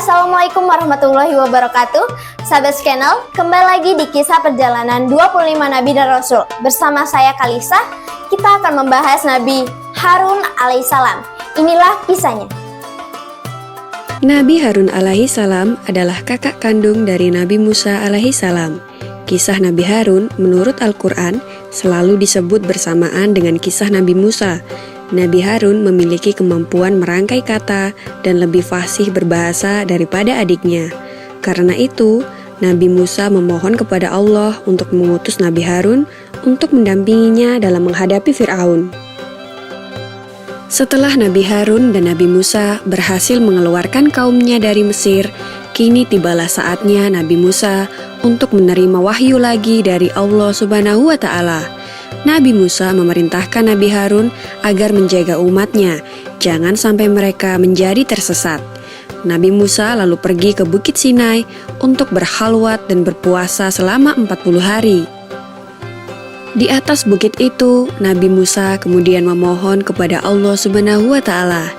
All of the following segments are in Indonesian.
Assalamualaikum warahmatullahi wabarakatuh. Sahabat channel, kembali lagi di kisah perjalanan 25 Nabi dan Rasul. Bersama saya Kalisa, kita akan membahas Nabi Harun alaihissalam. Inilah kisahnya. Nabi Harun alaihissalam adalah kakak kandung dari Nabi Musa alaihissalam. Kisah Nabi Harun menurut Al-Quran selalu disebut bersamaan dengan kisah Nabi Musa. Nabi Harun memiliki kemampuan merangkai kata dan lebih fasih berbahasa daripada adiknya. Karena itu, Nabi Musa memohon kepada Allah untuk mengutus Nabi Harun untuk mendampinginya dalam menghadapi Fir'aun. Setelah Nabi Harun dan Nabi Musa berhasil mengeluarkan kaumnya dari Mesir, kini tibalah saatnya Nabi Musa untuk menerima wahyu lagi dari Allah Subhanahu wa Ta'ala. Nabi Musa memerintahkan Nabi Harun agar menjaga umatnya, jangan sampai mereka menjadi tersesat. Nabi Musa lalu pergi ke Bukit Sinai untuk berkhalwat dan berpuasa selama 40 hari. Di atas bukit itu, Nabi Musa kemudian memohon kepada Allah Subhanahu wa Ta'ala,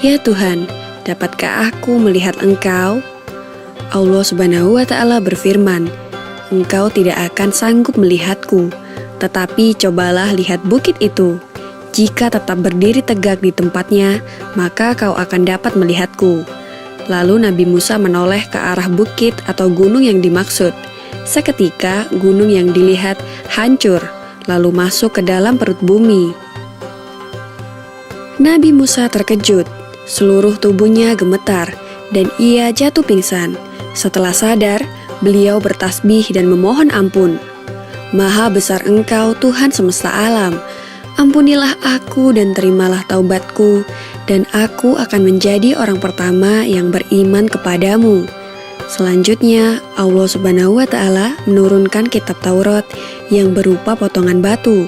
"Ya Tuhan, dapatkah aku melihat Engkau?" Allah Subhanahu wa Ta'ala berfirman, "Engkau tidak akan sanggup melihatku. Tetapi cobalah lihat bukit itu. Jika tetap berdiri tegak di tempatnya, maka kau akan dapat melihatku." Lalu Nabi Musa menoleh ke arah bukit atau gunung yang dimaksud. Seketika gunung yang dilihat hancur, lalu masuk ke dalam perut bumi. Nabi Musa terkejut, seluruh tubuhnya gemetar, dan ia jatuh pingsan. Setelah sadar, beliau bertasbih dan memohon ampun. "Maha besar Engkau Tuhan semesta alam, ampunilah aku dan terimalah taubatku, dan aku akan menjadi orang pertama yang beriman kepadamu." Selanjutnya, Allah Subhanahu wa Ta'ala menurunkan kitab Taurat yang berupa potongan batu,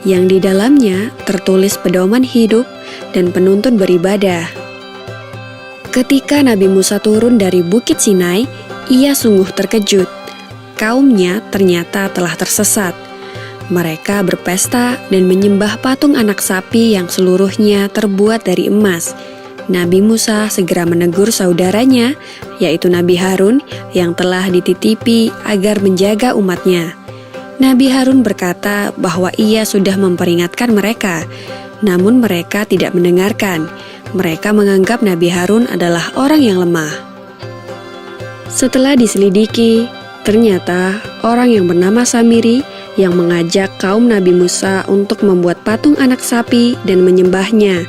yang di dalamnya tertulis pedoman hidup dan penuntun beribadah. Ketika Nabi Musa turun dari Bukit Sinai, ia sungguh terkejut. Kaumnya ternyata telah tersesat. Mereka berpesta dan menyembah patung anak sapi yang seluruhnya terbuat dari emas. Nabi Musa segera menegur saudaranya, yaitu Nabi Harun, yang telah dititipi agar menjaga umatnya. Nabi Harun berkata bahwa ia sudah memperingatkan mereka, namun mereka tidak mendengarkan. Mereka menganggap Nabi Harun adalah orang yang lemah. Setelah diselidiki, ternyata orang yang bernama Samiri yang mengajak kaum Nabi Musa untuk membuat patung anak sapi dan menyembahnya.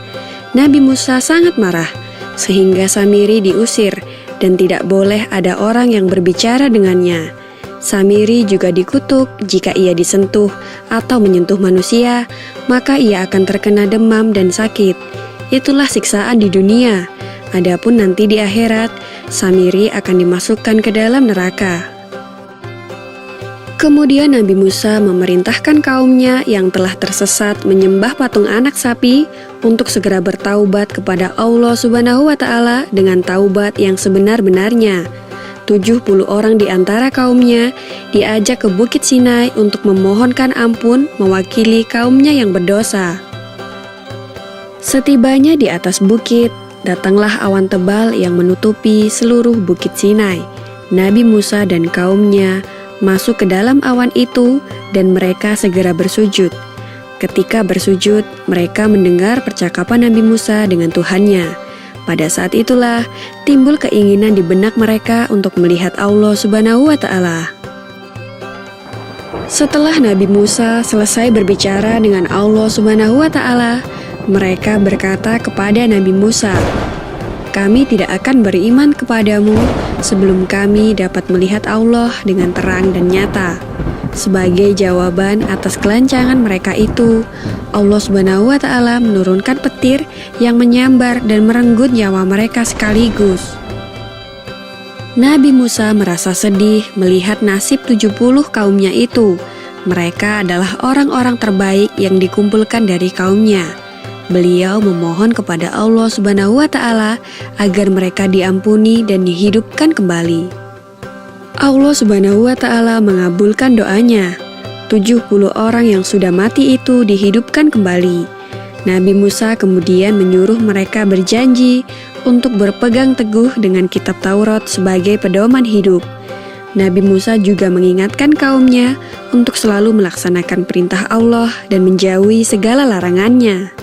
Nabi Musa sangat marah, sehingga Samiri diusir dan tidak boleh ada orang yang berbicara dengannya. Samiri juga dikutuk jika ia disentuh atau menyentuh manusia, maka ia akan terkena demam dan sakit. Itulah siksaan di dunia. Adapun nanti di akhirat, Samiri akan dimasukkan ke dalam neraka. Kemudian Nabi Musa memerintahkan kaumnya yang telah tersesat menyembah patung anak sapi untuk segera bertaubat kepada Allah Subhanahu wa Ta'ala dengan taubat yang sebenar-benarnya. 70 orang di antara kaumnya diajak ke Bukit Sinai untuk memohonkan ampun mewakili kaumnya yang berdosa. Setibanya di atas bukit, datanglah awan tebal yang menutupi seluruh Bukit Sinai. Nabi Musa dan kaumnya masuk ke dalam awan itu dan mereka segera bersujud. Ketika bersujud, mereka mendengar percakapan Nabi Musa dengan Tuhannya. Pada saat itulah timbul keinginan di benak mereka untuk melihat Allah Subhanahu wa Ta'ala. Setelah Nabi Musa selesai berbicara dengan Allah Subhanahu wa Ta'ala, mereka berkata kepada Nabi Musa, "Kami tidak akan beriman kepadamu sebelum kami dapat melihat Allah dengan terang dan nyata." Sebagai jawaban atas kelancangan mereka itu, Allah Subhanahu wa Ta'ala menurunkan petir yang menyambar dan merenggut nyawa mereka sekaligus. Nabi Musa merasa sedih melihat nasib 70 kaumnya itu. Mereka adalah orang-orang terbaik yang dikumpulkan dari kaumnya. Beliau memohon kepada Allah Subhanahu wa Ta'ala agar mereka diampuni dan dihidupkan kembali. Allah Subhanahu wa Ta'ala mengabulkan doanya. 70 orang yang sudah mati itu dihidupkan kembali. Nabi Musa kemudian menyuruh mereka berjanji untuk berpegang teguh dengan kitab Taurat sebagai pedoman hidup. Nabi Musa juga mengingatkan kaumnya untuk selalu melaksanakan perintah Allah dan menjauhi segala larangannya.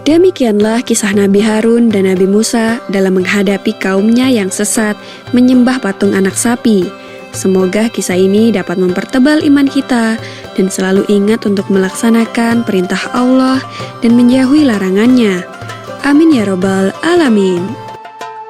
Demikianlah kisah Nabi Harun dan Nabi Musa dalam menghadapi kaumnya yang sesat menyembah patung anak sapi. Semoga kisah ini dapat mempertebal iman kita dan selalu ingat untuk melaksanakan perintah Allah dan menjauhi larangannya. Amin ya robbal alamin.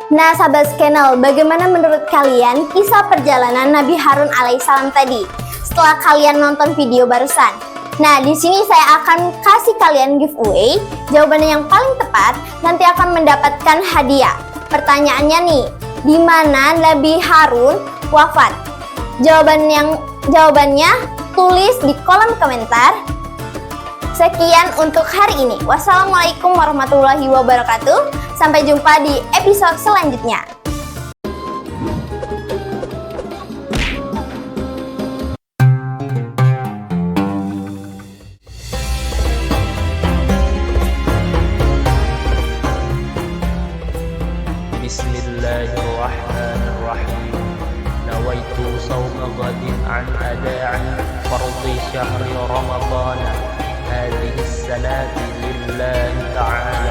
Nah, sahabat channel, bagaimana menurut kalian kisah perjalanan Nabi Harun alaihissalam tadi setelah kalian nonton video barusan? Nah, di sini saya akan kasih kalian giveaway. Jawabannya yang paling tepat nanti akan mendapatkan hadiah. Pertanyaannya nih, di mana Nabi Harun wafat? Jawabannya tulis di kolom komentar. Sekian untuk hari ini. Wassalamualaikum warahmatullahi wabarakatuh. Sampai jumpa di episode selanjutnya. Bismillahirrahmanirrahim. Nawaitu sawma ghadin an ada'i fardhi syahri Ramadhan. Hadhihi as-salati lillahi ta'ala.